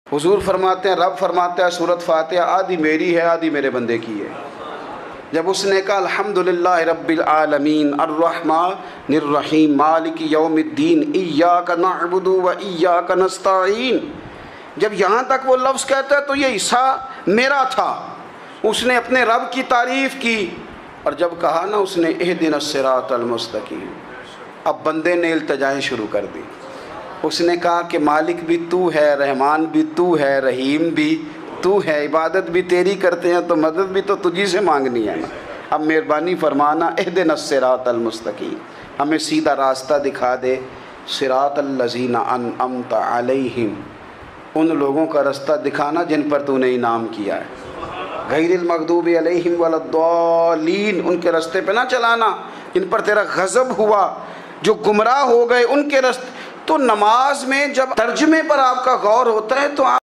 حضور فرماتے ہیں، رب فرماتا ہے سورۃ فاتحہ آدھی میری ہے آدھی میرے بندے کی ہے۔ جب اس نے کہا الحمدللہ رب العالمین الرحمن الرحیم مالک یوم الدین ایاک نعبد و ایاک نستعین، جب یہاں تک وہ لفظ کہتا ہے تو یہ حصہ میرا تھا۔ اس نے اپنے رب کی تعریف کی، اور جب کہا نا اس نے اہدنا الصراط المستقیم، اب بندے نے التجائیں شروع کر دی۔ اس نے کہا کہ مالک بھی تو ہے، رحمان بھی تو ہے، رحیم بھی تو ہے، عبادت بھی تیری کرتے ہیں تو مدد بھی تو تجھی سے مانگنی ہے نا۔ اب مہربانی فرمانا اہدنا الصراط المستقیم، ہمیں سیدھا راستہ دکھا دے، صراط الذین انعمت علیہم، ان لوگوں کا راستہ دکھانا جن پر تو نے انعام کیا ہے، غیر المغضوب علیہم ولا الضالین، ان کے راستے پہ نہ چلانا جن پر تیرا غضب ہوا، جو گمراہ ہو گئے ان کے راستے۔ تو نماز میں جب ترجمے پر آپ کا غور ہوتا ہے تو آپ